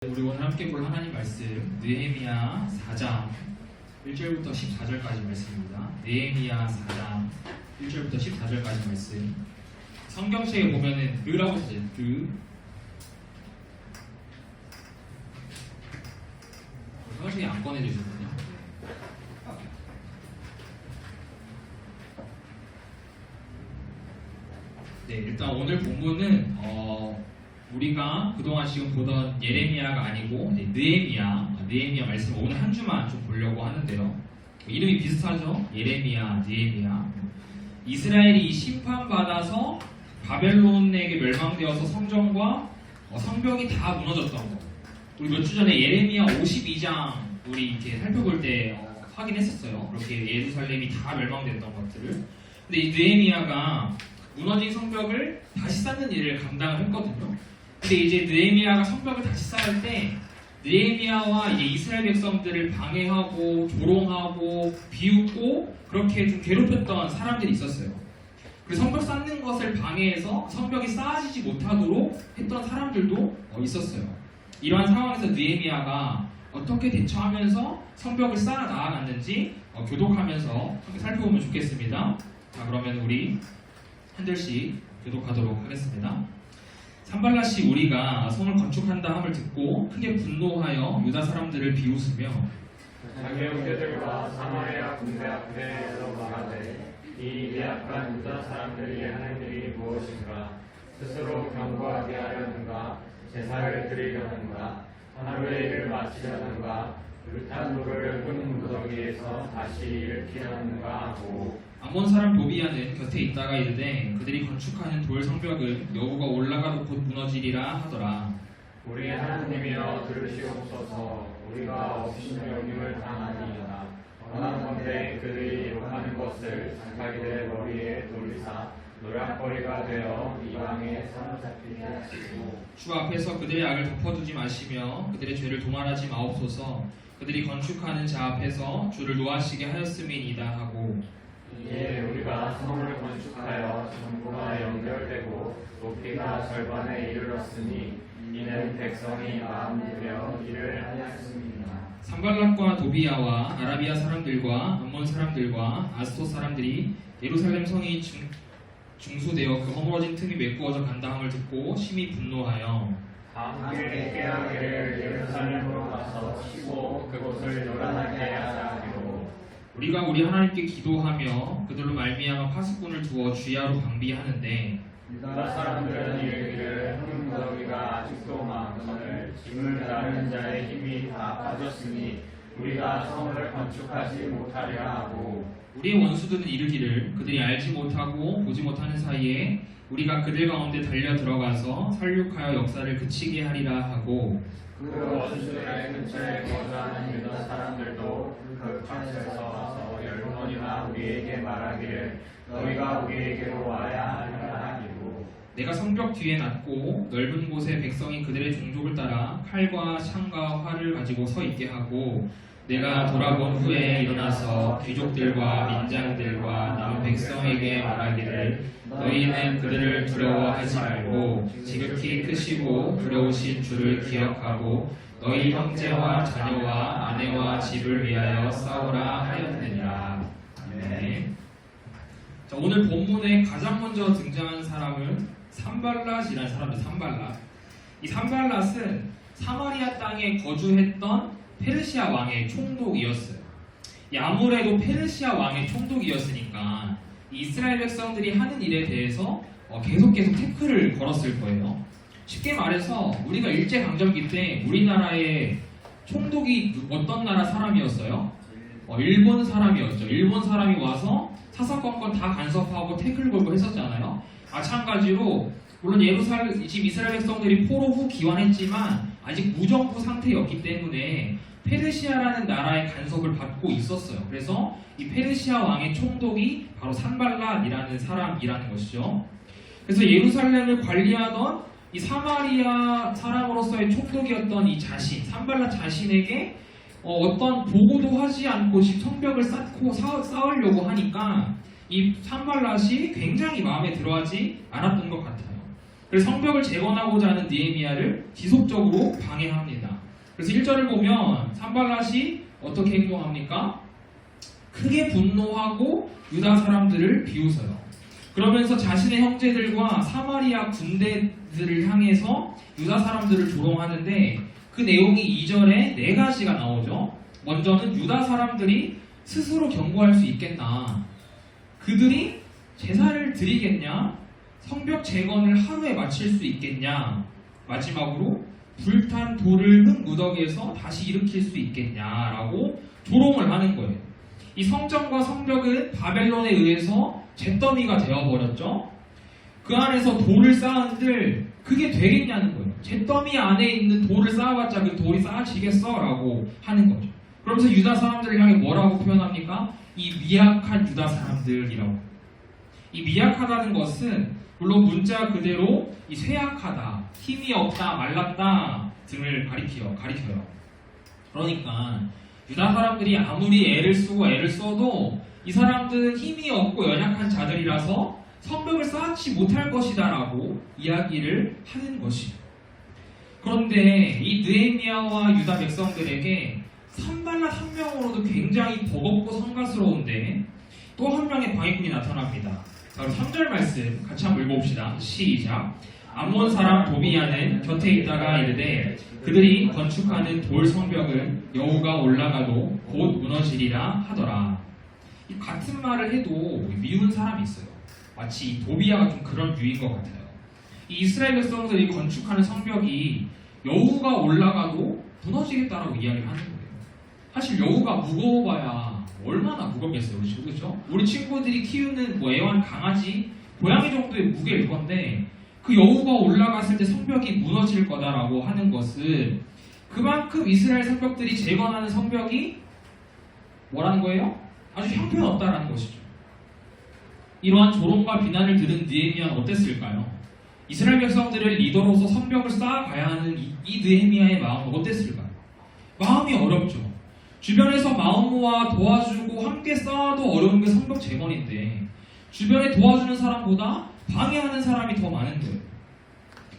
우리 오늘 함께 볼 하나님 말씀 느헤미야 4장 1절부터 14절까지 말씀입니다. 느헤미야 4장 1절부터 14절까지 말씀. 성경책에 보면은 느라고 써져 느. 성경책에 안 꺼내주셨거든요. 네, 일단 오늘 본문은 우리가 그동안 지금 보던 예레미야가 아니고 느헤미야 말씀 오늘 한 주만 좀 보려고 하는데요. 이름이 비슷하죠? 예레미야, 느헤미야. 이스라엘이 심판받아서 바벨론에게 멸망되어서 성전과 성벽이 다 무너졌던 거. 우리 몇 주 전에 예레미야 52장 우리 이렇게 살펴볼 때 확인했었어요. 그렇게 예루살렘이 다 멸망됐던 것들을. 근데 이 느헤미야가 무너진 성벽을 다시 쌓는 일을 감당을 했거든요. 근데 이제 느헤미야가 성벽을 다시 쌓을 때 느헤미야와 이제 이스라엘 백성들을 방해하고 조롱하고 비웃고 그렇게 좀 괴롭혔던 사람들이 있었어요. 그 성벽 쌓는 것을 방해해서 성벽이 쌓아지지 못하도록 했던 사람들도 있었어요. 이러한 상황에서 느헤미야가 어떻게 대처하면서 성벽을 쌓아 나아갔는지 교독하면서 살펴보면 좋겠습니다. 자, 그러면 우리 한 절씩 교독하도록 하겠습니다. 산발랏이 우리가 성을 건축한다 함을 듣고 크게 분노하여 유다 사람들을 비웃으며 자기 형제들과 사마리아 군대 앞에 서로 말하되 이 미약한 유다 사람들이 하는 일이 무엇인가? 스스로 경고하게 하려는가? 제사를 드리려는가? 하루의 일을 마치려는가? 불탄 돌을 흙 무더기에서 다시 일으키려는가 하고 암몬 사람 도비야는 곁에 있다가 이르되 그들이 건축하는 돌 성벽은 여호가 올라가도 곧 무너지리라 하더라. 우리 하나님이여 들으시옵소서. 우리가 업신여김을 당하니이다. 원하건대 그들이 욕하는 것을 자기들의 머리에 돌리사 노략거리가 되어 이방에 사로잡히게 하시고 주 앞에서 그들의 악을 덮어두지 마시며 그들의 죄를 도말하지 마옵소서. 그들이 건축하는 자 앞에서 주를 노하시게 하였음이니이다 하고 이에 우리가 성을 건축하여 전부가 연결되고 높이가 절반에 이르렀으니 이는 백성이 마음 들여 일을 하였습니다. 산발랏과 도비야와 아라비아 사람들과 암몬 사람들과 아스토 사람들이 예루살렘 성이 중수되어 그 허물어진 틈이 메꾸어져 간다 함을 듣고 심히 분노하여 함께 깨어기를 예루살렘으로 가서 치고 그곳을 요란하게 하자 하기로 우리가 우리 하나님께 기도하며 그들로 말미암아 파수꾼을 두어 주야로 방비하는데 유다 사람들은 이르기를 흙무더기가 아직도 많거늘 짐을 다루는 자의 힘이 다 빠졌으니 우리가 성을 건축하지 못하리라 하고 우리의 원수들은 이르기를 그들이 알지 못하고 보지 못하는 사이에 우리가 그들 가운데 달려 들어가서 살육하여 역사를 그치게 하리라 하고 그 원수들의 근처에 거주하는 유다 사람들도 그 밭에서 와서 10번이나 우리에게 말하기를 너희가 우리에게로 와야 하리라 하기로 내가 성벽 뒤에 놨고 넓은 곳에 백성이 그들의 종족을 따라 칼과 창과 활을 가지고 서 있게 하고 내가 돌아본 후에 일어나서 귀족들과 민장들과 남은 백성에게 말하기를 너희는 그들을 두려워하지 말고 지극히 크시고 두려우신 주를 기억하고 너희 형제와 자녀와 아내와 집을 위하여 싸우라 하였느니라. 아멘. 자, 오늘 본문에 가장 먼저 등장한 사람은 산발랏이라는 사람입니다. 산발랏. 이 산발랏은 사마리아 땅에 거주했던 페르시아 왕의 총독이었어요. 아무래도 페르시아 왕의 총독이었으니까 이스라엘 백성들이 하는 일에 대해서 계속 태클을 걸었을 거예요. 쉽게 말해서 우리가 일제강점기 때 우리나라의 총독이 어떤 나라 사람이었어요? 일본 사람이었죠. 일본 사람이 와서 사사건건 다 간섭하고 태클 걸고 했었잖아요. 마찬가지로 물론 지금 이스라엘 백성들이 포로 후 기환했지만 아직 무정부 상태였기 때문에 페르시아라는 나라의 간섭을 받고 있었어요. 그래서 이 페르시아 왕의 총독이 바로 산발랏이라는 사람이라는 것이죠. 그래서 예루살렘을 관리하던 이 사마리아 사람으로서의 총독이었던 이 산발랏 자신에게 어떤 보고도 하지 않고 집 성벽을 쌓고 쌓으려고 하니까 이 산발랏이 굉장히 마음에 들어하지 않았던 것 같아요. 그래서 성벽을 재건하고자 하는 느헤미야를 지속적으로 방해합니다. 그래서 1절을 보면 산발랏이 어떻게 행동합니까? 크게 분노하고 유다 사람들을 비웃어요. 그러면서 자신의 형제들과 사마리아 군대들을 향해서 유다 사람들을 조롱하는데 그 내용이 2절에 4가지가 나오죠. 먼저는 유다 사람들이 스스로 경고할 수 있겠나? 그들이 제사를 드리겠냐? 성벽 재건을 하루에 마칠 수 있겠냐? 마지막으로 불탄 돌을 흙무더기에서 다시 일으킬 수 있겠냐라고 조롱을 하는 거예요. 이 성전과 성벽은 바벨론에 의해서 잿더미가 되어버렸죠. 그 안에서 돌을 쌓은들 그게 되겠냐는 거예요. 잿더미 안에 있는 돌을 쌓아봤자 그 돌이 쌓아지겠어? 라고 하는 거죠. 그러면서 유다 사람들을 향해 뭐라고 표현합니까? 이 미약한 유다 사람들이라고. 이 미약하다는 것은 물론 문자 그대로 이 쇠약하다, 힘이 없다, 말랐다 등을 가리켜요. 그러니까 유다 사람들이 아무리 애를 쓰고 애를 써도 이 사람들은 힘이 없고 연약한 자들이라서 성벽을 쌓지 못할 것이다 라고 이야기를 하는 것이에요. 그런데 이 느헤미야와 유다 백성들에게 산발랏 한 명으로도 굉장히 버겁고 성가스러운데 또 한 명의 방해꾼이 나타납니다. 바로 3절 말씀 같이 한번 읽어봅시다. 시작. 암몬 사람 도비야는 곁에 있다가 이르되 그들이 건축하는 돌 성벽은 여우가 올라가도 곧 무너지리라 하더라. 이 같은 말을 해도 미운 사람이 있어요. 마치 이 도비야가 좀 그런 유인 것 같아요. 이 이스라엘 백성들이 건축하는 성벽이 여우가 올라가도 무너지겠다라고 이야기를 하는 거예요. 사실 여우가 무거워봐야 얼마나 무겁겠어요, 그렇죠? 우리 친구들이 키우는 애완 강아지, 고양이 정도의 무게일 건데 그 여우가 올라갔을 때 성벽이 무너질 거다라고 하는 것은 그만큼 이스라엘 성벽들이 재건하는 성벽이 뭐라는 거예요? 아주 형편없다라는 것이죠. 이러한 조롱과 비난을 들은 느헤미야는 어땠을까요? 이스라엘 백성들을 리더로서 성벽을 쌓아가야 하는 이 느헤미야의 마음은 어땠을까요? 마음이 어렵죠. 주변에서 마음 모아 도와주고 함께 쌓아도 어려운 게 성벽 재건인데 주변에 도와주는 사람보다 방해하는 사람이 더 많은 거예요.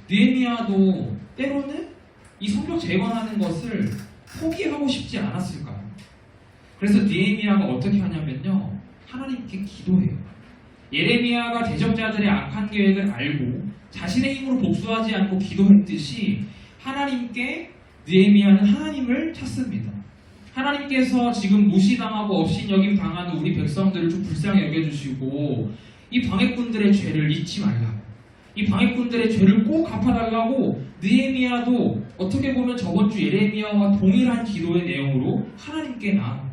느헤미야도 때로는 이 성벽 재건하는 것을 포기하고 싶지 않았을까요? 그래서 느헤미야가 어떻게 하냐면요, 하나님께 기도해요. 예레미야가 대적자들의 악한 계획을 알고 자신의 힘으로 복수하지 않고 기도했듯이 하나님께 느헤미야는 하나님을 찾습니다. 하나님께서 지금 무시당하고 업신여김 당하는 우리 백성들을 좀 불쌍히 여겨주시고 이 방해꾼들의 죄를 잊지 말라고, 이 방해꾼들의 죄를 꼭 갚아달라고 느헤미야도 어떻게 보면 저번 주 예레미야와 동일한 기도의 내용으로 하나님께 나아갑니다.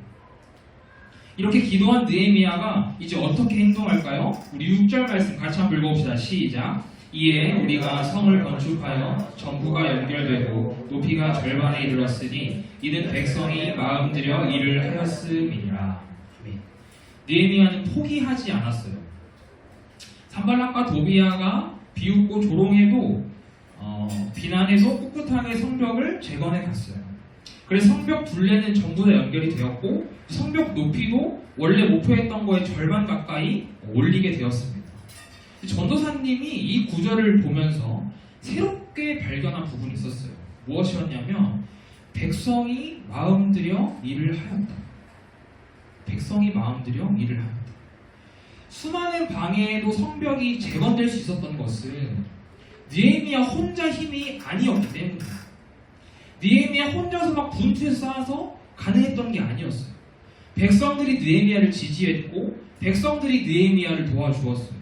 이렇게 기도한 느헤미야가 이제 어떻게 행동할까요? 우리 6절 말씀 같이 한번 읽어봅시다. 시작. 이에 우리가 성을 건축하여 전부가 연결되고 높이가 절반에 이르렀으니 이는 백성이 마음 들여 일을 하였음이니라. 아멘. 느헤미야는 포기하지 않았어요. 산발랏과 도비야가 비웃고 조롱해도 비난해서 꿋꿋하게 성벽을 재건해 갔어요. 그래서 성벽 둘레는 전부 다 연결이 되었고 성벽 높이도 원래 목표했던 거의 절반 가까이 올리게 되었습니다. 전도사님이 이 구절을 보면서 새롭게 발견한 부분이 있었어요. 무엇이었냐면 백성이 마음들여 일을 하였다. 백성이 마음들여 일을 하였다. 수많은 방해에도 성벽이 재건될 수 있었던 것은 느헤미야 혼자 힘이 아니었기 때문이에요. 느헤미야 혼자서 막 분투해서 쌓아서 가능했던 게 아니었어요. 백성들이 느헤미야를 지지했고 백성들이 느헤미야를 도와주었어요.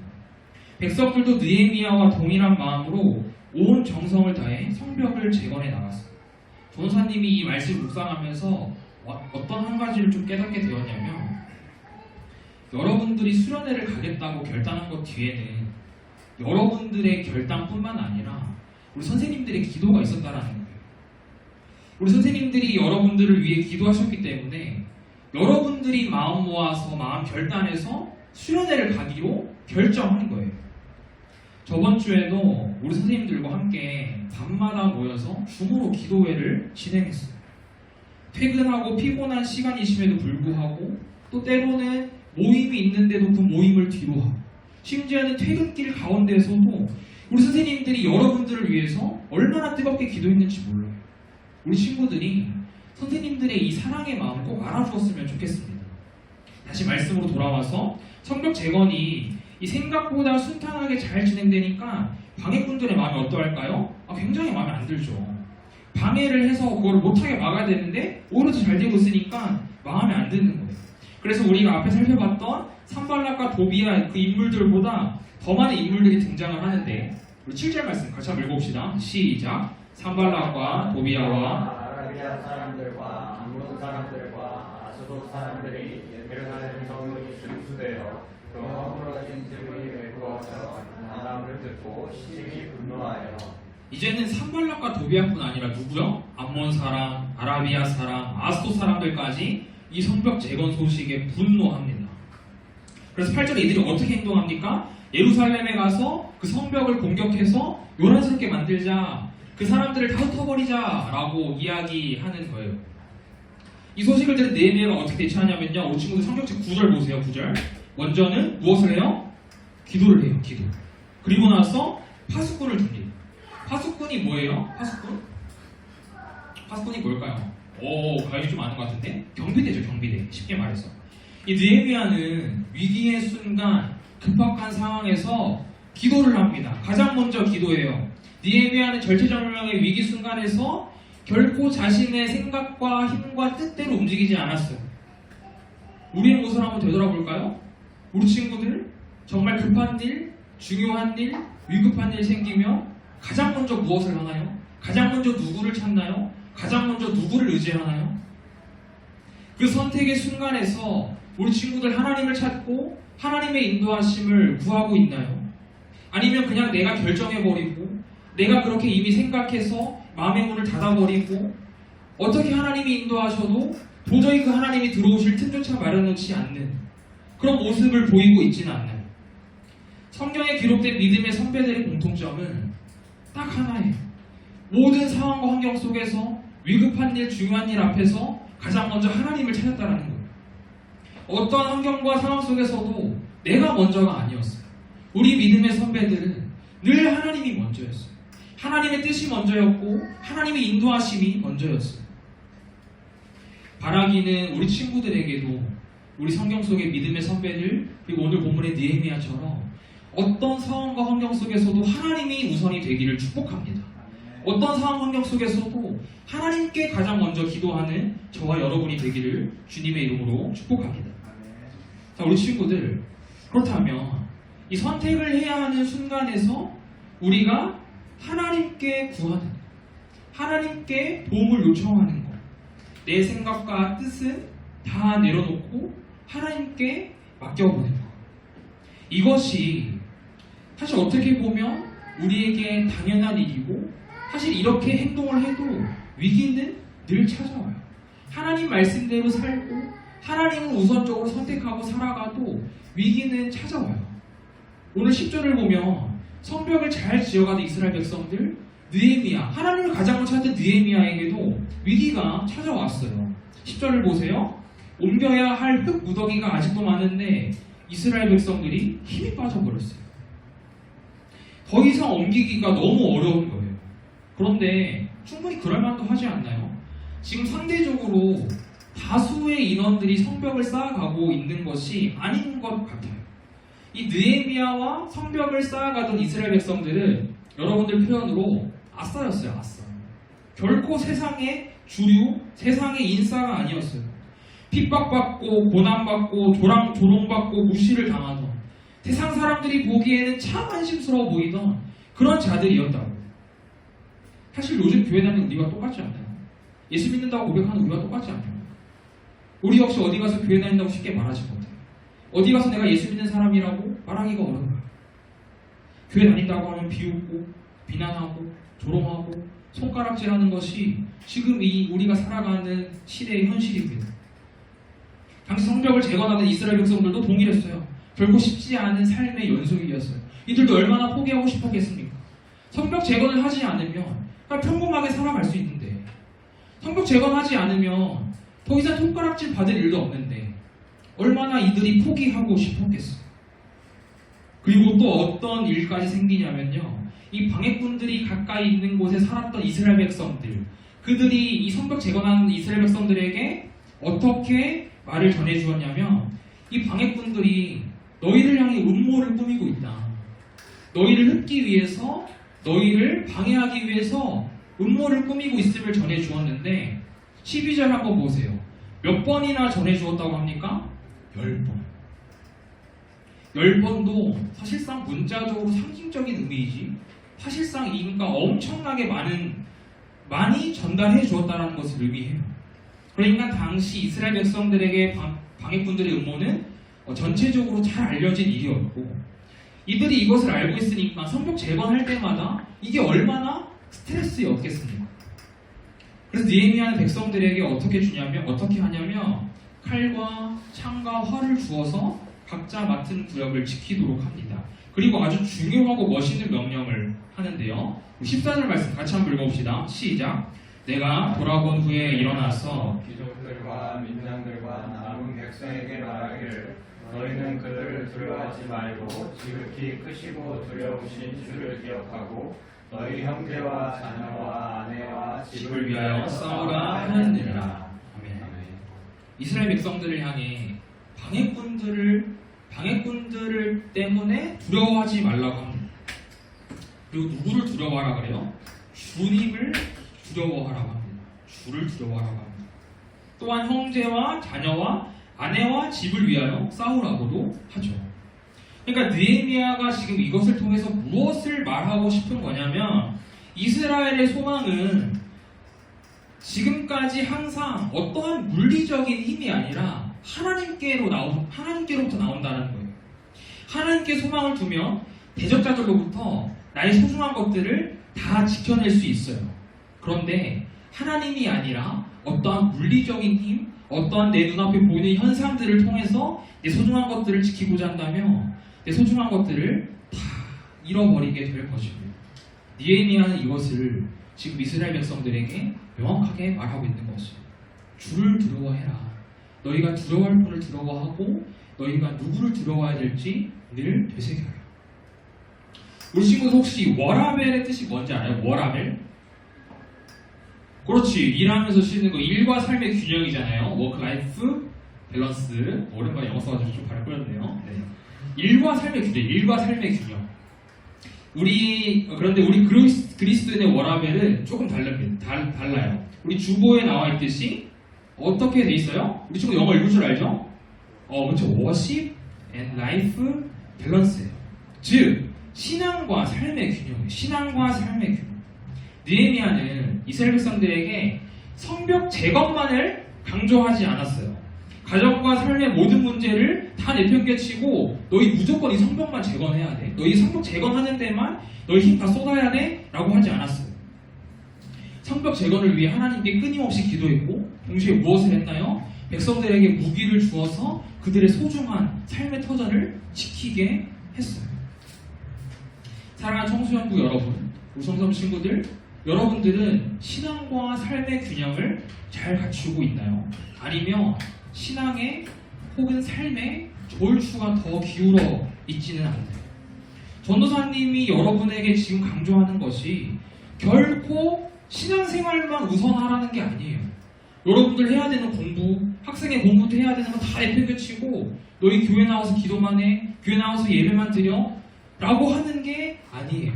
백성들도 느헤미야와 동일한 마음으로 온 정성을 다해 성벽을 재건해 나갔어요. 전도사님이 이 말씀을 묵상하면서 어떤 한 가지를 좀 깨닫게 되었냐면 여러분들이 수련회를 가겠다고 결단한 것 뒤에는 여러분들의 결단뿐만 아니라 우리 선생님들의 기도가 있었다라는 거예요. 우리 선생님들이 여러분들을 위해 기도하셨기 때문에 여러분들이 마음 모아서 마음 결단해서 수련회를 가기로 결정한 거예요. 저번 주에도 우리 선생님들과 함께 밤마다 모여서 줌으로 기도회를 진행했어요. 퇴근하고 피곤한 시간이심에도 불구하고 또 때로는 모임이 있는데도 그 모임을 뒤로 하고 심지어는 퇴근길 가운데서도 우리 선생님들이 여러분들을 위해서 얼마나 뜨겁게 기도했는지 몰라요. 우리 친구들이 선생님들의 이 사랑의 마음 꼭 알아주었으면 좋겠습니다. 다시 말씀으로 돌아와서 성벽 재건이 이 생각보다 순탄하게 잘 진행되니까 방해꾼들의 마음이 어떠할까요? 굉장히 마음에 안 들죠. 방해를 해서 그걸 못하게 막아야 되는데 오히려 더 잘 되고 있으니까 마음에 안 드는 거예요. 그래서 우리가 앞에 살펴봤던 산발락과 도비아 그 인물들보다 더 많은 인물들이 등장을 하는데 우리 7절 말씀 같이 한번 읽어봅시다. 시작. 산발락과 도비아와 아라비아 사람들과 암몬 사람들과 아스돗 사람들이 예루살렘 성읍이 순수되어 그 허물어진 집을 메꾸어서 나담을 듣고 심히 분노하여 이제는 산발락과 도비아뿐 아니라 누구요? 암몬 사람, 아라비아 사람, 아스돗 사람들까지 이 성벽 재건 소식에 분노합니다. 그래서 8절에 이들이 어떻게 행동합니까? 예루살렘에 가서 그 성벽을 공격해서 요란스럽게 만들자, 그 사람들을 다 흩어버리자 라고 이야기하는 거예요. 이 소식을 들은 느헤미야가 어떻게 대처하냐면요, 우리 친구들 성경책 9절 보세요. 9절. 먼저는 무엇을 해요? 기도를 해요. 기도. 그리고 나서 파수꾼을 둡니다. 파수꾼이 뭐예요? 파수꾼이 뭘까요? 관심이 좀 많은 것 같은데? 경비대죠. 경비대. 쉽게 말해서 이 느헤미야는 위기의 순간 급박한 상황에서 기도를 합니다. 가장 먼저 기도해요. 느헤미야는 절체절명의 위기 순간에서 결코 자신의 생각과 힘과 뜻대로 움직이지 않았어요. 우리의 모습을 한번 되돌아볼까요? 우리 친구들 정말 급한 일, 중요한 일, 위급한 일 생기면 가장 먼저 무엇을 하나요? 가장 먼저 누구를 찾나요? 가장 먼저 누구를 의지하나요? 그 선택의 순간에서 우리 친구들 하나님을 찾고 하나님의 인도하심을 구하고 있나요? 아니면 그냥 내가 결정해버리고 내가 그렇게 이미 생각해서 마음의 문을 닫아버리고 어떻게 하나님이 인도하셔도 도저히 그 하나님이 들어오실 틈조차 마련하지 않는 그런 모습을 보이고 있지는 않나요? 성경에 기록된 믿음의 선배들의 공통점은 딱 하나예요. 모든 상황과 환경 속에서 위급한 일, 중요한 일 앞에서 가장 먼저 하나님을 찾았다는 거예요. 어떤 환경과 상황 속에서도 내가 먼저가 아니었어요. 우리 믿음의 선배들은 늘 하나님이 먼저였어요. 하나님의 뜻이 먼저였고 하나님의 인도하심이 먼저였어요. 바라기는 우리 친구들에게도 우리 성경 속의 믿음의 선배들 그리고 오늘 본문의 느헤미야처럼 어떤 상황과 환경 속에서도 하나님이 우선이 되기를 축복합니다. 어떤 상황 환경 속에서도 하나님께 가장 먼저 기도하는 저와 여러분이 되기를 주님의 이름으로 축복합니다. 자, 우리 친구들, 그렇다면 이 선택을 해야 하는 순간에서 우리가 하나님께 구하는, 하나님께 도움을 요청하는 것, 내 생각과 뜻은 다 내려놓고 하나님께 맡겨보는 것, 이것이 사실 어떻게 보면 우리에게 당연한 일이고 사실 이렇게 행동을 해도 위기는 늘 찾아와요. 하나님 말씀대로 살고 하나님을 우선적으로 선택하고 살아가도 위기는 찾아와요. 오늘 10절을 보면 성벽을 잘 지어가는 이스라엘 백성들 느헤미야, 하나님을 가장 먼저 찾던 느헤미야에게도 위기가 찾아왔어요. 10절을 보세요. 옮겨야 할 흙 무더기가 아직도 많은데 이스라엘 백성들이 힘이 빠져버렸어요. 더 이상 옮기기가 너무 어려운 거예요. 그런데 충분히 그럴 만도 하지 않나요? 지금 상대적으로 다수의 인원들이 성벽을 쌓아가고 있는 것이 아닌 것 같아요. 이 느헤미야와 성벽을 쌓아가던 이스라엘 백성들은 여러분들 표현으로 아싸였어요. 아싸. 결코 세상의 주류, 세상의 인싸가 아니었어요. 핍박받고 고난받고 조롱받고 무시를 당하던 세상 사람들이 보기에는 참 안심스러워 보이던 그런 자들이었다고. 사실 요즘 교회 다니는 우리가 똑같지 않나요? 예수 믿는다고 고백하는 우리가 똑같지 않나요? 우리 역시 어디 가서 교회 다닌다고 쉽게 말하지 못해요. 어디 가서 내가 예수 믿는 사람이라고 말하기가 어려워요. 교회 다닌다고 하면 비웃고 비난하고 조롱하고 손가락질하는 것이 지금 이 우리가 살아가는 시대의 현실입니다. 당시 성벽을 재건하던 이스라엘 백성들도 동일했어요. 결코 쉽지 않은 삶의 연속이었어요. 이들도 얼마나 포기하고 싶었겠습니까? 성벽 재건을 하지 않으면 그냥 평범하게 살아갈 수 있는데 성벽 재건하지 않으면 더 이상 손가락질 받을 일도 없는데 얼마나 이들이 포기하고 싶었겠어요. 그리고 또 어떤 일까지 생기냐면요, 이 방해꾼들이 가까이 있는 곳에 살았던 이스라엘 백성들, 그들이 이 성벽 재건한 이스라엘 백성들에게 어떻게 말을 전해 주었냐면 이 방해꾼들이 너희를 향해 음모를 꾸미고 있다. 너희를 흩기 위해서 너희를 방해하기 위해서 음모를 꾸미고 있음을 전해 주었는데 12절 한번 보세요. 몇 번이나 전해 주었다고 합니까? 10번. 10번도 사실상 문자적으로 상징적인 의미이지 사실상 그러니까 엄청나게 많이 전달해 주었다는 것을 의미해요. 그러니까 당시 이스라엘 백성들에게 방해꾼들의 음모는 전체적으로 잘 알려진 일이었고 이들이 이것을 알고 있으니까 성벽 재건할 때마다 이게 얼마나 스트레스였겠습니까? 그래서 느헤미야는 백성들에게 어떻게 하냐면 칼과 창과 활을 주어서 각자 맡은 구역을 지키도록 합니다. 그리고 아주 중요하고 멋있는 명령을 하는데요. 14절 말씀 같이 한번 읽어봅시다. 시작. 내가 돌아본 후에 일어나서 귀족들과 민장들과 남은 백성에게 말하기를 너희는 그들을 두려워하지 말고 지극히 크시고 두려우신 주를 기억하고 너희 형제와 자녀와 아내와 집을 위하여 싸우라 하였느니라. 아멘. 이스라엘 백성들을 향해 방해꾼들을 때문에 두려워하지 말라고 합니다. 그리고 누구를 두려워하라 그래요? 주님을 두려워하라고 합니다. 주를 두려워하라고 합니다. 또한 형제와 자녀와 아내와 집을 위하여 싸우라고도 하죠. 그러니까 느헤미야가 지금 이것을 통해서 무엇을 말하고 싶은 거냐면 이스라엘의 소망은 지금까지 항상 어떠한 물리적인 힘이 아니라 하나님께로부터 나온다는 거예요. 하나님께 소망을 두면 대적자들로부터 나의 소중한 것들을 다 지켜낼 수 있어요. 그런데 하나님이 아니라 어떠한 물리적인 힘, 어떠한 내 눈앞에 보이는 현상들을 통해서 내 소중한 것들을 지키고자 한다면 내 소중한 것들을 다 잃어버리게 될 것입니다. 느헤미야는 이것을 지금 이스라엘 백성들에게 명확하게 말하고 있는 것이에요. 주를 두려워해라. 너희가 두려워할 분을 두려워하고 너희가 누구를 두려워해야 될지 늘 되새겨라. 우리 친구들 혹시 워라벨의 뜻이 뭔지 알아요? 워라벨? 그렇지. 일하면서 쉬는 거 일과 삶의 균형이잖아요. 워크 라이프 밸런스. 오랜만에 영어 써가지고 좀 발을 끌었네요. 네. 일과 삶의 균형. 그런데 우리 그리스도인의 워라벨은 조금 달라요. 우리 주보에 나와 있듯이 어떻게 돼 있어요? 우리 친구 영어 읽을 줄 알죠? 그렇죠. worship and life balance예요. 즉 신앙과 삶의 균형. 느헤미야는 이스라엘 백성들에게 성벽 재건만을 강조하지 않았어요. 가정과 삶의 모든 문제를 다 내팽개치고 너희 무조건 이 성벽만 재건해야 돼. 너희 성벽 재건하는 데만 너희 힘 다 쏟아야 돼. 라고 하지 않았어요. 성벽 재건을 위해 하나님께 끊임없이 기도했고 동시에 무엇을 했나요? 백성들에게 무기를 주어서 그들의 소중한 삶의 터전을 지키게 했어요. 사랑하는 청소년부 여러분, 우리 성도 친구들, 여러분들은 신앙과 삶의 균형을 잘 갖추고 있나요? 아니면 신앙의 혹은 삶의 조울추가 더 기울어 있지는 않나요? 전도사님이 여러분에게 지금 강조하는 것이 결코 신앙생활만 우선하라는 게 아니에요. 여러분들 해야 되는 공부, 학생의 공부도 해야 되는 거 다 내팽개치고 너희 교회 나와서 기도만 해, 교회 나와서 예배만 드려 라고 하는 게 아니에요.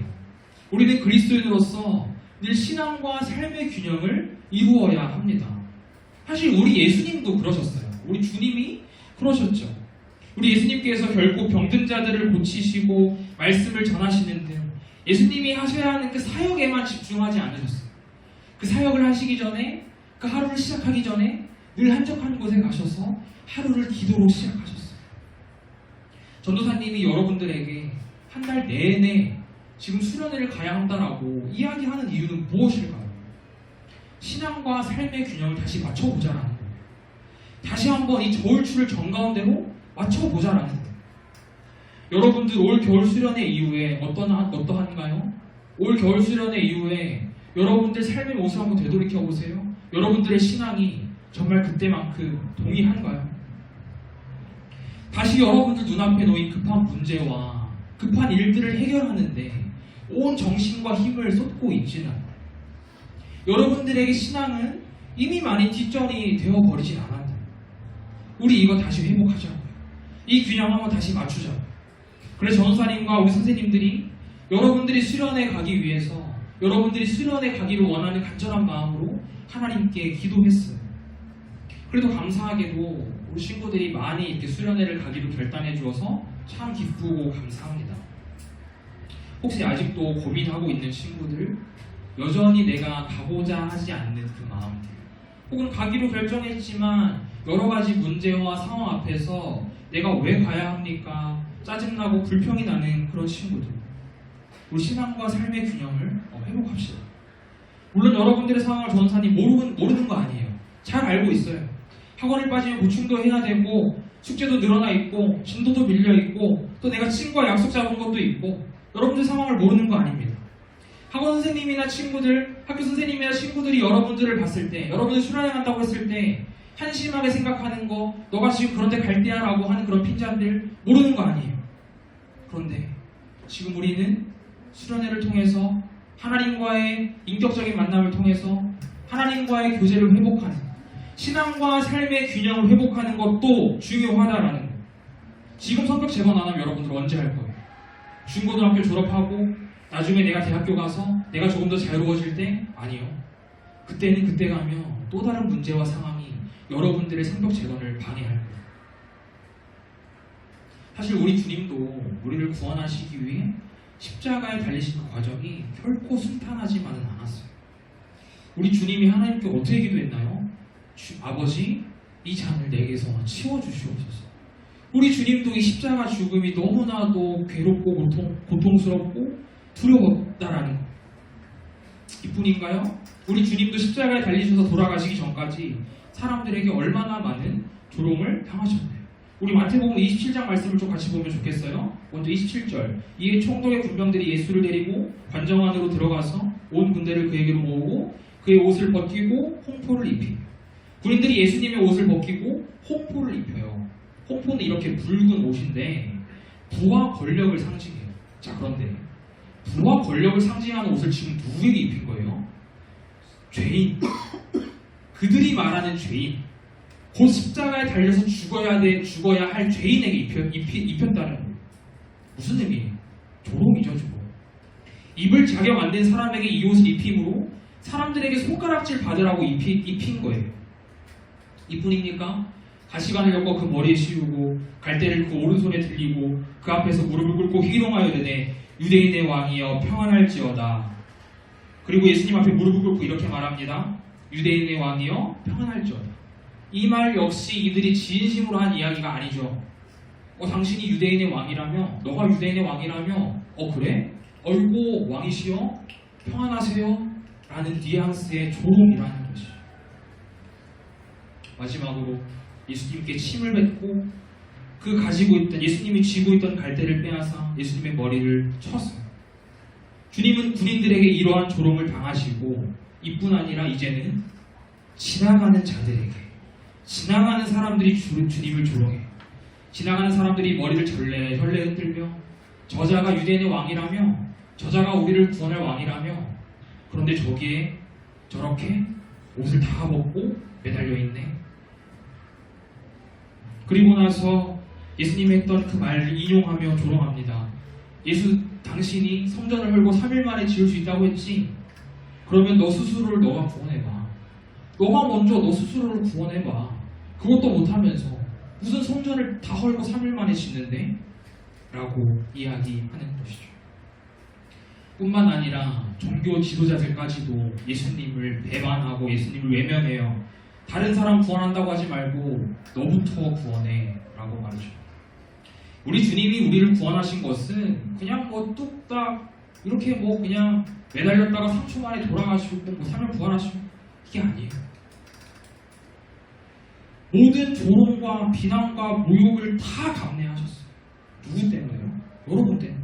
우리는 그리스도인으로서 늘 신앙과 삶의 균형을 이루어야 합니다. 사실 우리 예수님도 그러셨어요. 우리 주님이 그러셨죠. 우리 예수님께서 결국 병든 자들을 고치시고 말씀을 전하시는 등 예수님이 하셔야 하는 그 사역에만 집중하지 않으셨어요. 그 사역을 하시기 전에, 그 하루를 시작하기 전에 늘 한적한 곳에 가셔서 하루를 기도로 시작하셨어요. 전도사님이 여러분들에게 한 달 내내 지금 수련회를 가야 한다라고 이야기하는 이유는 무엇일까요? 신앙과 삶의 균형을 다시 맞춰보자라는 거예요. 다시 한번 이 저울추를 정가운데로 맞춰보자라는 거예요. 여러분들 올 겨울 수련회 이후에 어떠한가요? 올 겨울 수련회 이후에 여러분들 삶의 모습 한번 되돌이켜보세요. 여러분들의 신앙이 정말 그때만큼 동의한가요? 다시 여러분들 눈앞에 놓인 급한 문제와 급한 일들을 해결하는데 온 정신과 힘을 쏟고 있지는 않아요. 여러분들에게 신앙은 이미 많이 뒷전이 되어버리진 않았다. 우리 이거 다시 회복하자고요. 이 균형 한번 다시 맞추자고요. 그래서 전도사님과 우리 선생님들이 여러분들이 수련회 가기 위해서 여러분들이 수련회 가기를 원하는 간절한 마음으로 하나님께 기도했어요. 그래도 감사하게도 우리 친구들이 많이 이렇게 수련회를 가기로 결단해 주어서 참 기쁘고 감사합니다. 혹시 아직도 고민하고 있는 친구들, 여전히 내가 가고자 하지 않는 그 마음들, 혹은 가기로 결정했지만 여러 가지 문제와 상황 앞에서 내가 왜 가야 합니까? 짜증나고 불평이 나는 그런 친구들, 우리 신앙과 삶의 균형을 회복합시다. 물론 여러분들의 상황을 전도사님 모르는 거 아니에요. 잘 알고 있어요. 학원에 빠지면 보충도 해야 되고 숙제도 늘어나 있고 진도도 밀려 있고 또 내가 친구와 약속 잡은 것도 있고 여러분들 상황을 모르는 거 아닙니다. 학원 선생님이나 친구들, 학교 선생님이나 친구들이 여러분들을 봤을 때, 여러분들 수련회 간다고 했을 때 한심하게 생각하는 거, 너가 지금 그런 데 갈 때야 라고 하는 그런 핀잔들 모르는 거 아니에요. 그런데 지금 우리는 수련회를 통해서 하나님과의 인격적인 만남을 통해서 하나님과의 교제를 회복하는, 신앙과 삶의 균형을 회복하는 것도 중요하다라는 거예요. 지금 성격 재건 안 하면 여러분들 언제 할 거예요? 중고등학교 졸업하고 나중에 내가 대학교 가서 내가 조금 더 자유로워질 때? 아니요. 그때는 그때 가면 또 다른 문제와 상황이 여러분들의 성격 재건을 방해할 거예요. 사실 우리 주님도 우리를 구원하시기 위해 십자가에 달리신 그 과정이 결코 순탄하지만은 않았어요. 우리 주님이 하나님께 어떻게 기도했나요? 아버지, 이 잔을 내게서 치워주시옵소서. 우리 주님도 이 십자가 죽음이 너무나도 괴롭고 고통스럽고 두려웠다라는 거. 이뿐인가요? 우리 주님도 십자가에 달리셔서 돌아가시기 전까지 사람들에게 얼마나 많은 조롱을 당하셨나요? 우리 마태복음 27장 말씀을 좀 같이 보면 좋겠어요. 먼저 27절. 이에 총독의 군병들이 예수를 데리고 관정 안으로 들어가서 온 군대를 그에게로 모으고 그의 옷을 벗기고 홍포를 입히며, 군인들이 예수님의 옷을 벗기고 홍포를 입혀요. 홍포는 이렇게 붉은 옷인데 부와 권력을 상징해요. 자, 그런데 부와 권력을 상징하는 옷을 지금 누구에게 입힌 거예요? 죄인. 그들이 말하는 죄인. 곧 십자가에 달려서 죽어야 할 죄인에게 입혔다는 거예요. 무슨 의미예요? 조롱이죠, 조롱. 입을 자격 안 된 사람에게 이 옷을 입힘으로 사람들에게 손가락질 받으라고 입힌 거예요. 이뿐입니까? 가시관을 엮어 그 머리에 씌우고 갈대를 그 오른손에 들리고 그 앞에서 무릎을 꿇고 희롱하여 되네 유대인의 왕이여 평안할지어다. 그리고 예수님 앞에 무릎을 꿇고 이렇게 말합니다. 유대인의 왕이여 평안할지어다. 이 말 역시 이들이 진심으로 한 이야기가 아니죠. 당신이 유대인의 왕이라며, 너가 유대인의 왕이라며, 그래? 어이구 왕이시여 평안하세요? 라는 뉘앙스의 조롱이라는 것이죠. 마지막으로 예수님께 침을 뱉고 그 가지고 있던, 예수님이 쥐고 있던 갈대를 빼앗아 예수님의 머리를 쳤어요. 주님은 군인들에게 이러한 조롱을 당하시고 이뿐 아니라 이제는 지나가는 자들에게, 지나가는 사람들이 주님을 조롱해요. 지나가는 사람들이 머리를 헐레 흔들며 저자가 유대인의 왕이라며, 저자가 우리를 구원할 왕이라며, 그런데 저기에 저렇게 옷을 다 벗고 매달려 있네. 그리고 나서 예수님이 했던 그 말을 인용하며 조롱합니다. 당신이 성전을 헐고 3일 만에 지을 수 있다고 했지? 그러면 너 스스로를 너가 구원해봐. 너가 먼저 너 스스로를 구원해봐. 그것도 못하면서 무슨 성전을 다 헐고 3일 만에 짓는데? 라고 이야기하는 것이죠. 뿐만 아니라 종교 지도자들까지도 예수님을 배반하고 예수님을 외면해요. 다른 사람 구원한다고 하지 말고 너부터 구원해 라고 말이죠. 우리 주님이 우리를 구원하신 것은 그냥 뚝딱 이렇게 그냥 매달렸다가 3초 만에 돌아가시고 3일 부활하시고 이게 아니에요. 모든 조롱과 비난과 모욕을 다 감내하셨어요. 누구 때문에요? 여러분 때문에,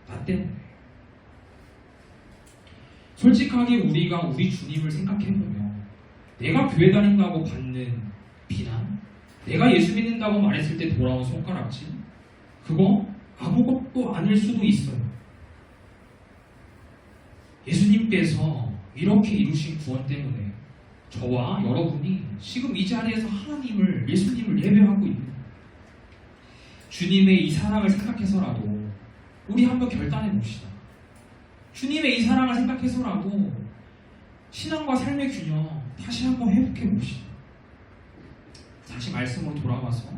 나 때문에. 솔직하게 우리가 우리 주님을 생각해보면 내가 교회 다닌다고 받는 비난, 내가 예수 믿는다고 말했을 때 돌아온 손가락질, 그거 아무것도 아닐 수도 있어요. 예수님께서 이렇게 이루신 구원 때문에 저와 여러분이 지금 이 자리에서 하나님을, 예수님을 예배하고 있는 거예요. 주님의 이 사랑을 생각해서라도 우리 한번 결단해 봅시다. 주님의 이 사랑을 생각해서라도 신앙과 삶의 균형 다시 한번 회복해 봅시다. 다시 말씀으로 돌아와서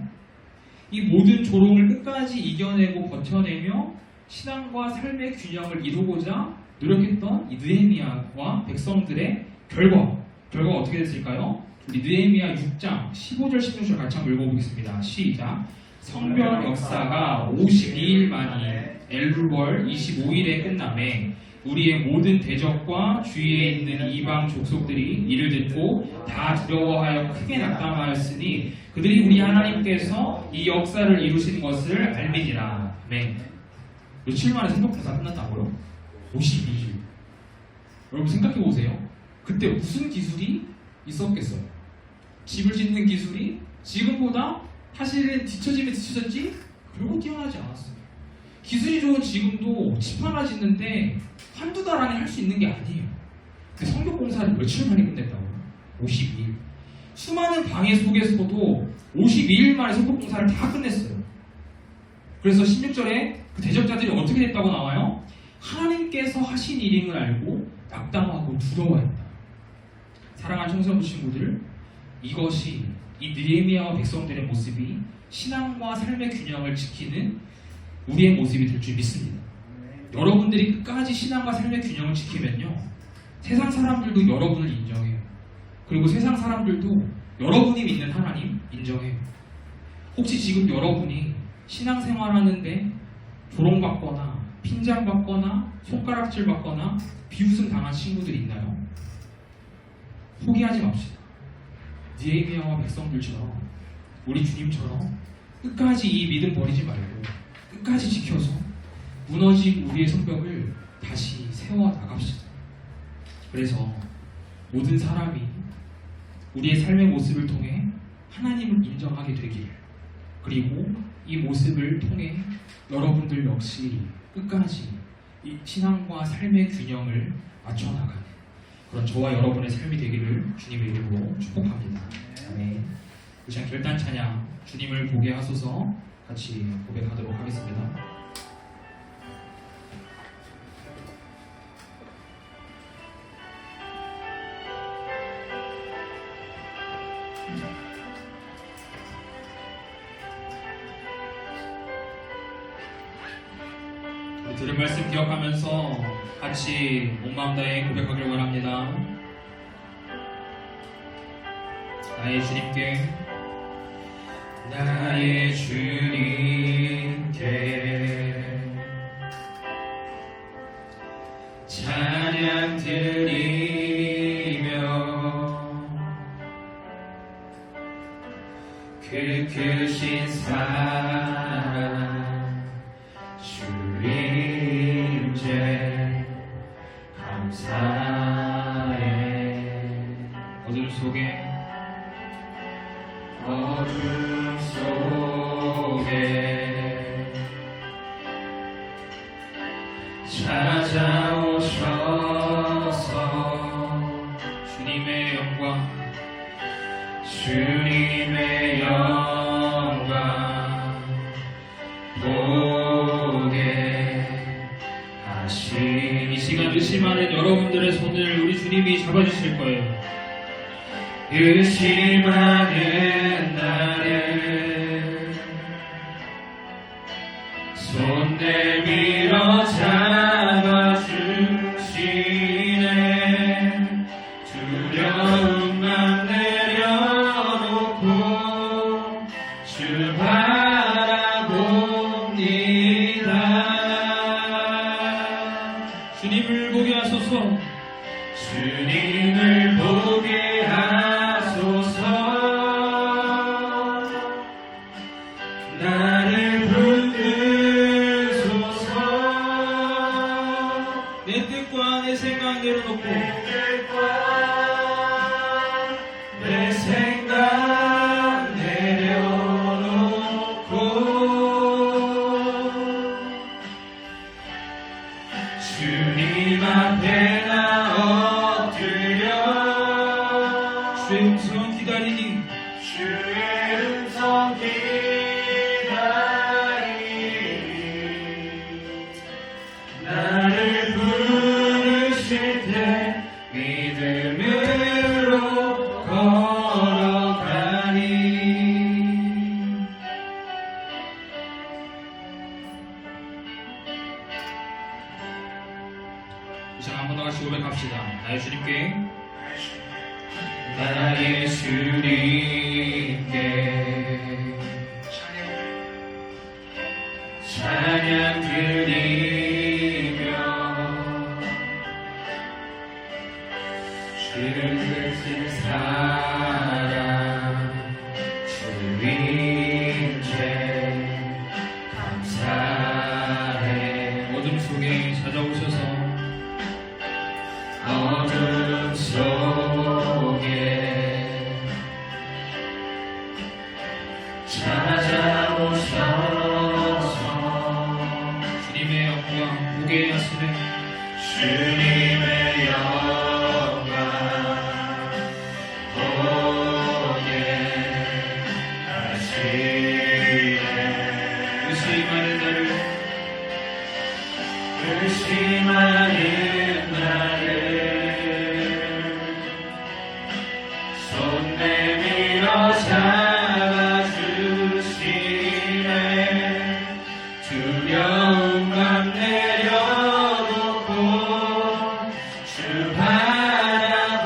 이 모든 조롱을 끝까지 이겨내고 버텨내며 신앙과 삶의 균형을 이루고자 노력했던 이 느헤미야와 백성들의 결과가 어떻게 됐을까요? 우리 느헤미야 6장 15절 16절 같이 한번 읽어보겠습니다. 시작. 성벽 역사가 52일 만에 엘루월 25일에 끝남에 우리의 모든 대적과 주위에 있는 이방 족속들이 이를 듣고 다 두려워하여 크게 낙담하였으니 그들이 우리 하나님께서 이 역사를 이루신 것을 알미니라. 아멘. 며칠 만에 성벽공사 끝났다고요? 52일. 여러분 생각해보세요. 그때 무슨 기술이 있었겠어요? 집을 짓는 기술이 지금보다 사실은 뒤처지면 뒤처졌지 결국 뛰어나지 않았어요. 기술이 좋은 지금도 집 하나 짓는데 한두 달 안에 할 수 있는 게 아니에요. 그 성벽공사를 며칠 만에 끝냈다고요? 52일. 수많은 방해 속에서도 52일 만에 성벽공사를 다 끝냈어요. 그래서 16절에 그 대적자들이 어떻게 됐다고 나와요? 하나님께서 하신 일임을 알고 낙담하고 두려워했다. 사랑하는 청소년 친구들, 이것이 이 느헤미야와 백성들의 모습이 신앙과 삶의 균형을 지키는 우리의 모습이 될 줄 믿습니다. 여러분들이 끝까지 신앙과 삶의 균형을 지키면요, 세상 사람들도 여러분을 인정해요. 그리고 세상 사람들도 여러분이 믿는 하나님 인정해요. 혹시 지금 여러분이 신앙생활하는데 조롱받거나 핀잔받거나 손가락질받거나 비웃음 당한 친구들이 있나요? 포기하지 맙시다. 느헤미야와 백성들처럼 우리 주님처럼 끝까지 이 믿음 버리지 말고 끝까지 지켜서 무너진 우리의 성벽을 다시 세워 나갑시다. 그래서 모든 사람이 우리의 삶의 모습을 통해 하나님을 인정하게 되길, 그리고 이 모습을 통해 여러분들 역시 끝까지 이 신앙과 삶의 균형을 맞춰나가는 그런 저와 여러분의 삶이 되기를 주님의 이름으로 축복합니다. 아멘. 이 시간 결단 찬양 주님을 보게 하소서 같이 고백하도록 하겠습니다. 우리 들은 말씀 기억하면서 같이 온 마음 다해 고백하길 원합니다. 나의 주님께, 나의 주님께 찬양 드리며 그 크신 사랑 주님께 감사해. 어둠 속에 찾아오셔서 주님의 영광 보게 하신 이 시간 의심하는 여러분들의 손을 우리 주님이 잡아주실 거예요. 의심하는 나를 손 내밀어 잡아주시네. 두려움만 내려놓고 주 바라봅니다. 주님을 보게 하소서. 주님을 보게 하소서. 나를 붙드소서. 기다리니 주의 음성 기다리니 나를 부르실 때 믿음으로 걸어가니. 자, 한번 더 같이 고백합시다. 나의 주님께 나의 주님께 찬양 드리며 주를 크신 사랑 주님께 감사해. 어둠 속에 찾아오셔서 어둠 속에 찾아오셔서 주님의 영광 보게 하시네. 주님의 영광 보게 하시네. 의심하는 나를 의심하는 나를 손 내밀어 잡아주시네. 두려움만 내려놓고 주 바라봅니다.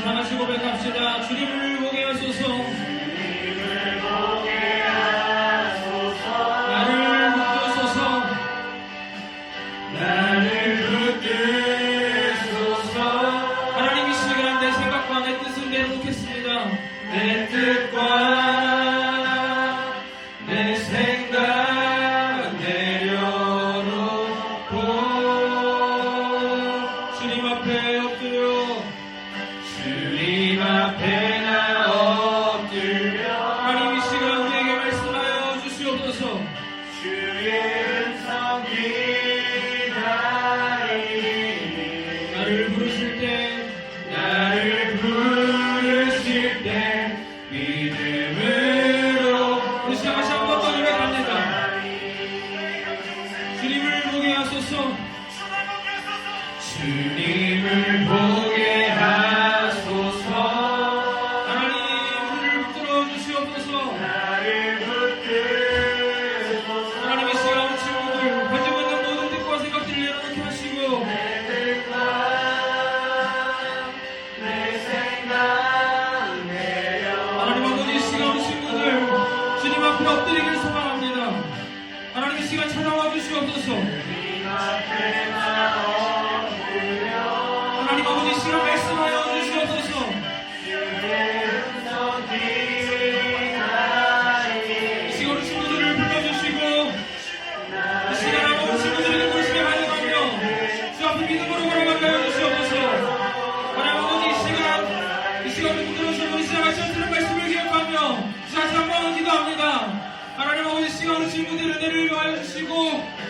자, 같이 고백합시다. 주님을 보게 하소서. 주님을 보게 하소서. 나를 붙드소서. 나를 붙드소서. 하나님 이 시간 내 생각과 내 뜻을 내려놓겠습니다. 내 뜻과 내 생각 내려놓고 주님 앞에 엎드려 주님 앞에 나 엎드려 하나님 이 시간 우리에게 말씀하여 주시옵소서. 주의 음성 기다리니 나를 부르실 때 나를 부르실 때 믿음으로 이 시간 다시 한번 더 고백합니다. 주님을 보게 하소서. 주님을 보게 하소서. 하나님 우리를 붙들어 주시옵소서. 나를 붙들소서. 하나님 이 시간 우리 친구들 가지고 있는 모든 뜻과 생각들을 내려놓게 하시고 내 뜻과 내 생각 하나님 아버지 이 시간 우리 친구들 주님 앞에 엎드리길 소망합니다. 하나님 이 시간 찾아와 주시옵소서. 주님 앞에 나 엎드려 하나님 아버지 이 시간 말씀하여 주시옵소서. 주의 음성 기다리니 이 시간 우리 친구들을 불러주시고 이 시간 아버지 친구들에게 물심에 반응하며 주 앞에 믿음으로 걸어가게 하여 주시옵소서. 하나님 아버지 이 시간 우리 붙들어주시고 이 시간 같이 들은 말씀을 기억하며 다시 한번 기도합니다. 하나님 아버지 이 시간 우리 친구들의 은혜를 위하여 주시고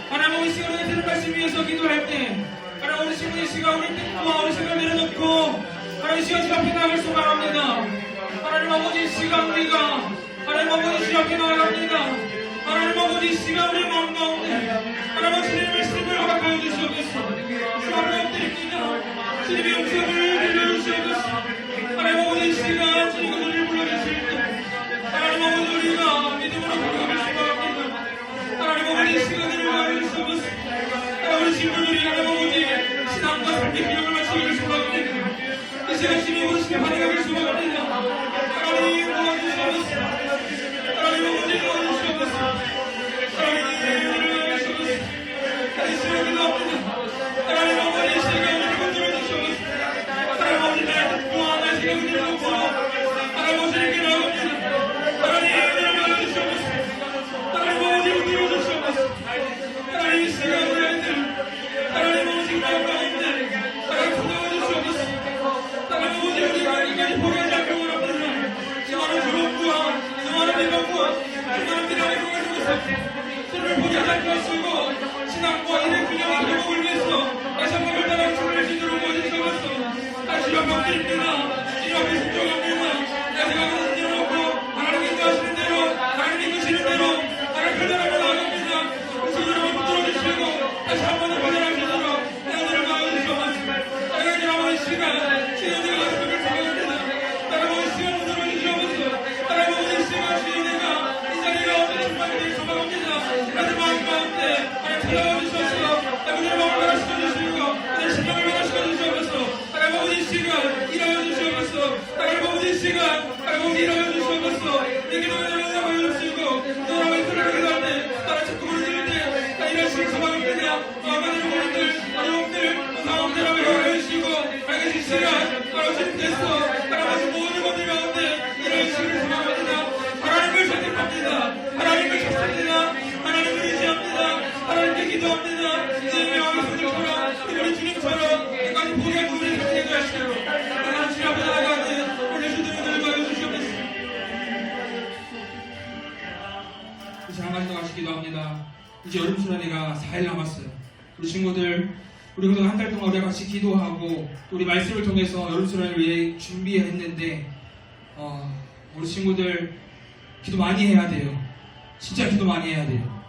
하나님 아버지 이 시간 우리 들은 말씀 위해서 기도할 때 하나님 아버지 친구들 이 시간 우리 뜻과 우리 생각을 내려놓고 하나님 이 시간 주 앞에 나아갈 소망합니다. 하나님 아버지 이 시간 우리가 하나님 아버지 주 앞에 나아갑니다. 하나님 아버지 이 시간 우리 마음 가운데 하나님 아버지 주님의 말씀을 허락하여 주시옵소서. 주 앞에 엎드립니다. 주님의 음성을 들려주시옵소서. 하나님 아버지 이 시간 친구들을 불러주실 때 하나님 아버지 우리가 믿음으로 부르기를 소망합니다. 하나님 아버지 이 시간을 위하여 주시옵소서. 하나님 우리 친구들이 하나님 아버지 신앙과 삶의 균형을 맞추기를 소망합니다. 이 시간 주님의 오르심에 반응하기를 소망합니다. 하나님 도와주시옵소서. 하나님 아버지 도와주시옵소서. 하나님 도와주시옵소서. 이 시간 기도합니다. 하나님 아버지 이 시간 우리를 건드려 주시옵소서. 내 기도를 응답하여 주시고 또 나의 소리를 기도할 때 나를 자꾸 부르실 때 나 이런 식으로 가방입니다. 많은 부분들 어려움들 상황들 하며 허락해 주시고 알게 시간 바로 주님께서 하나님 모든 것들 가운데 이런 식으로 생각합니다. 하나님을 선택합니다. 하나님을 찾습니다. 하나님을 의지합니다. 하나님께 기도합니다. 이제 영광의 손님처럼 우리 주님처럼 끝까지 포기할 주님의 선택을 하시고 하나님 주님 앞에 나아가는 우리 주님을 도와주시옵소서. 이제 한 가지 더 같이 기도합니다. 이제 여름 수련회가 4일 남았어요. 우리 친구들 우리 그동안 한 달 동안 우리가 같이 기도하고 또 우리 말씀을 통해서 여름 수련회를 위해 준비했는데 우리 친구들 기도 많이 해야 돼요. 진짜 기도 많이 해야 돼요.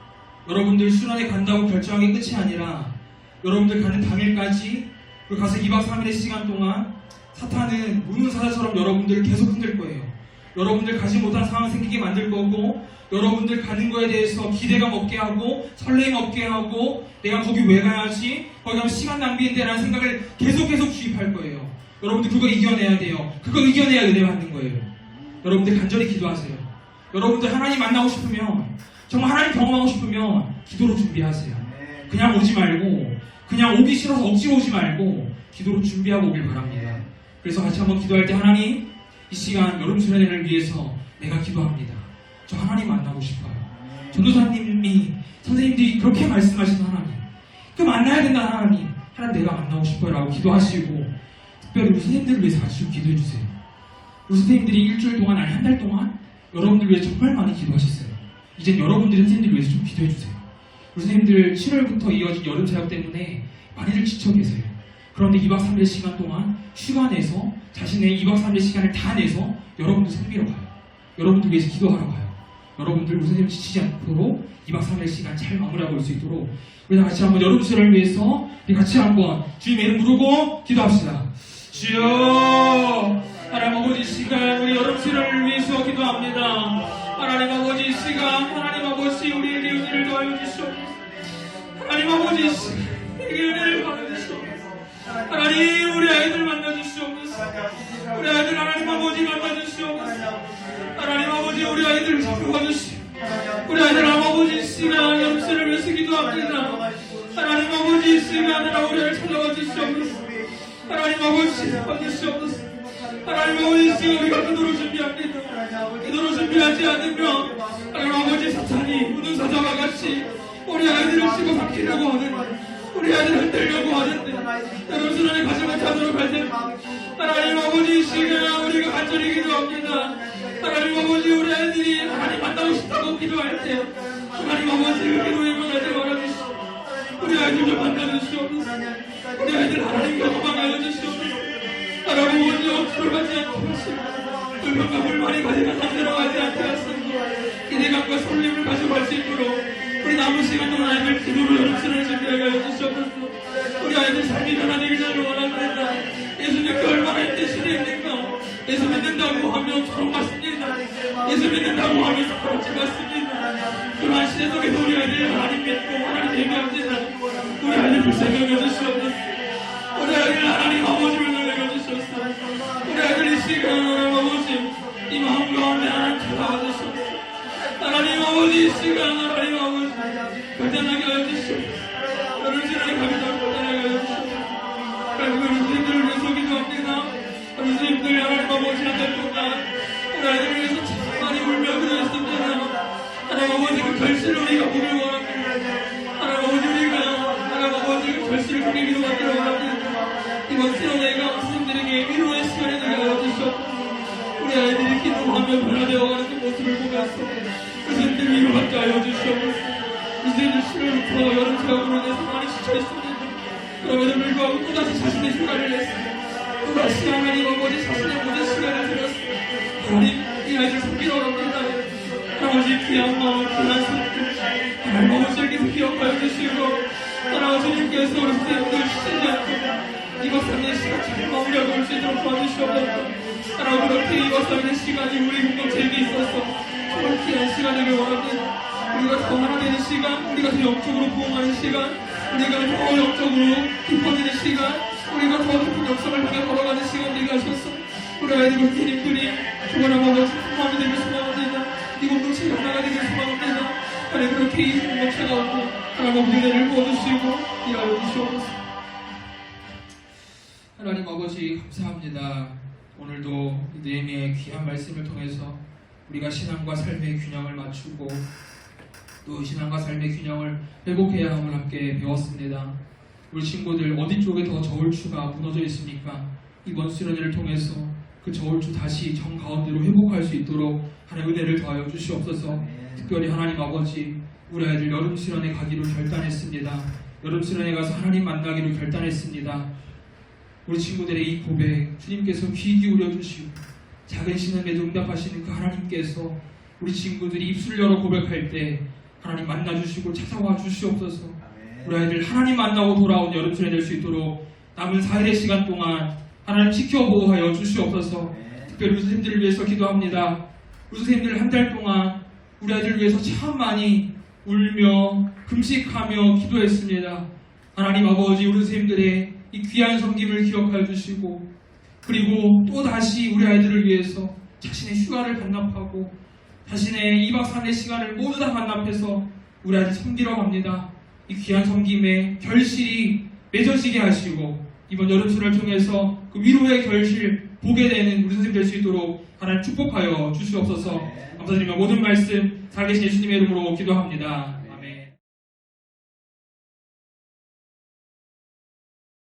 여러분들 수련회 간다고 결정한 게 끝이 아니라 여러분들 가는 당일까지 그리고 가서 2박 3일의 시간 동안 사탄은 무능사자처럼 여러분들을 계속 흔들 거예요. 여러분들 가지 못한 상황 생기게 만들 거고 여러분들 가는 거에 대해서 기대감 없게 하고 설레임 없게 하고 내가 거기 왜 가야지? 거기 가면 시간 낭비인데 라는 생각을 계속 주입할 거예요. 여러분들 그거 이겨내야 돼요. 그거 이겨내야 은혜 받는 거예요. 여러분들 간절히 기도하세요. 여러분들 하나님 만나고 싶으면 정말 하나님 경험하고 싶으면 기도로 준비하세요. 그냥 오지 말고 그냥 오기 싫어서 억지로 오지 말고 기도로 준비하고 오길 바랍니다. 그래서 같이 한번 기도할 때 하나님 이 시간 여름 수련회를 위해서 내가 기도합니다. 저 하나님 만나고 싶어요. 전도사님이 선생님들이 그렇게 말씀하신 하나님 그 만나야 된다 하나님 내가 만나고 싶어요 라고 기도하시고 특별히 우리 선생님들을 위해서 같이 좀 기도해 주세요. 우리 선생님들이 일주일 동안 아니 한 달 동안 여러분들 위해 정말 많이 기도하셨어요. 이젠 여러분들이 선생님들을 위해서 좀 기도해 주세요. 우리 선생님들 7월부터 이어진 여름 사역 때문에 많이들 지쳐 계세요. 그런데 2박 3일의 시간 동안 휴가 내서 자신의 2박 3일의 시간을 다 내서 여러분들 섬기러 가요. 여러분들 위해서 기도하러 가요. 여러분들 우리 선생님 지치지 않도록 2박 3일의 시간 잘 마무리하고 올 수 있도록 우리 같이 한번 여름 수련을 위해서 우리 같이 한번 주님의 이름 부르고 기도합시다. 주여 하나님 아버지 시간 우리 여름 수련을 위해서 기도합니다. 하나님 아버지 시간 하나님 아버지 우리에게 은혜를 더하여 주시옵소서. 하나님 아버지 시간 우리에게 은혜를 더하여 주시옵소서. 하나님 우리 아이들 만나주시옵소서. 우리 아이들 하나님 아버지 만나주시옵소서. 하나님 아버지 우리 아이들 도와주시옵소서. 우리 아이들 아버지 시간 염세를 위해서 기도합니다. 하나님 아버지 시간 하나 우리를 찾아와 주시옵소서. 하나님 아버지 도와주시옵소서. 하나님 아버지 시간 우리가 기도를 준비합니다. 기도를 준비하지 않으면 하나님 아버지 사탄이 무능사자와 같이 우리 아이들을 씹어 삼키려고 하는 우리 아이들을 흔들려고 하는데 여러분 수련회 가지 못하도록 할 때 하나님 아버지 시간 우리가 간절히 기도합니다. 하나님 아버지 우리 아이들이 하나님 만나고 싶다고 기도할 때 하나님 아버지 그 기도에 응하지 말아주시오. 우리 아이들 좀 만나주시옵소서. 우리 아이들 하나님 경험하게 하여주시옵소서. 하나님 아버지 억지로 가지 않게 하시고 불만과 불만이 가지가 상대로 가지 않게 하시고 기대감과 설렘을 가지고 갈 수 있도록 우리 남은 시간 동안 아이들 기도로 여름수련을 준비하게 하여주시옵소서. 우리 아이들 삶이 변화되기 전에 원합니다. 예수님께 얼마나 힘드시겠습니까? 예수 믿는다고 하면 저런 맞습니다. 예수 믿는다고 하면 그렇지 맞습니다. 그러한 시대 속에서 우리 아이들 하나님 믿고 하나님 예배합니다. 우리 아이들 불쌍히 여겨주시옵소서. 우리 아이들 하나님 아버지를 놀려주시옵소서. 우리 아이들 이 시간 하나님 아버지 이 마음 가운데 하나님 찾아와 주시옵소서. 하나님 아버지 이 시간 하나님 아버지 결단하게 하여 주시옵소서. 여름수련회 가기 전 결단하게 하여 주시옵소서. 그리고 우리 선생님들을 위해서 기도합니다. 우리 선생님들 하나님 아버지 한 달 동안 우리 아이들을 위해서 참 많이 울며 기도했습니다. 하나님 아버지 그 결실을 우리가 보길 원합니다. 하나님 아버지 우리가 하나님 아버지 그 결실을 보기 기도하기를 원합니다. 이번 수련회가 선생님들에게 위로의 시간이 되게 하여 주시옵소서. 우리 아이들이 기도하며 변화되어가는 그 모습을 보면서 선생님들 위로받게 하여 주시옵소서. 선생님들 7월부터 여름 체험으로 인해서 많이 지쳐있습니다. 그럼에도 불구하고 또다시 자신의 휴가를 냈습니다. 또다시 하나님 아버지 자신의 모든 시간을 들였습니다. 하나님 이 아이들 섬기러 갑니다. 아버지 귀한 마음 귀한 손길 하나님 아버지에게서 기억하여 주시고 하나님 주님께서 우리 선생님들 쉬지 않고 이것 3년 시간 잘 마무리하고 올 수 있도록 도와주시옵소서. 하나님 그렇게 이것 3년 시간이 우리 공동체에게 있어서 정말 귀한 시간이길 원합니다. 우리가 더 하나 되는 시간, 우리가 더 영적으로 부흥하는 시간, 우리가 더 영적으로 깊어지는 시간, 우리가 더 깊은 역사를 향해 걸어가는 시간 되게 하셔서 우리 아이들 선생님들이 주관하고 아버지 마음이 되길 소망합니다. 자녀가 되길 소망합니다. 하나님 그렇게 이 공동체가 오고 하나님 아버지 은혜를 부어주시고 일하여 주시옵소서. 하나님 아버지 감사합니다. 오늘도 느헤미야의 귀한 말씀을 통해서 우리가 신앙과 삶의 균형을 맞추고 또 신앙과 삶의 균형을 회복해야 함을 함께 배웠습니다. 우리 친구들 어디 쪽에 더 저울추가 무너져 있습니까? 이번 수련회를 통해서 그 저울추 다시 정 가운데로 회복할 수 있도록 하나님 은혜를 더하여 주시옵소서. 특별히 하나님 아버지 우리 아이들 여름 수련회 가기로 결단했습니다. 여름 수련회 가서 하나님 만나기로 결단했습니다. 우리 친구들의 이 고백 주님께서 귀 기울여 주시고 작은 신음에도 응답하시는 그 하나님께서 우리 친구들이 입술을 열어 고백할 때 하나님 만나주시고 찾아와 주시옵소서. 우리 아이들 하나님 만나고 돌아온 여름 수련회 될 수 있도록 남은 4일의 시간 동안 하나님 지켜보호하여 주시옵소서. 특별히 우리 선생님들을 위해서 기도합니다. 우리 선생님들 한 달 동안 우리 아이들을 위해서 참 많이 울며 금식하며 기도했습니다. 하나님 아버지 우리 선생님들의 이 귀한 섬김을 기억하여 주시고 그리고 또 다시 우리 아이들을 위해서 자신의 휴가를 반납하고 자신의 2박 3일의 시간을 모두 다 반납해서 우리 아이들 섬기러 갑니다. 이 귀한 섬김에 결실이 맺어지게 하시고 이번 여름수련을 통해서 그 위로의 결실 보게 되는 우리 선생님 될 수 있도록 하나님 축복하여 주시옵소서. 감사드리며 모든 말씀 살아계신 예수님의 이름으로 기도합니다.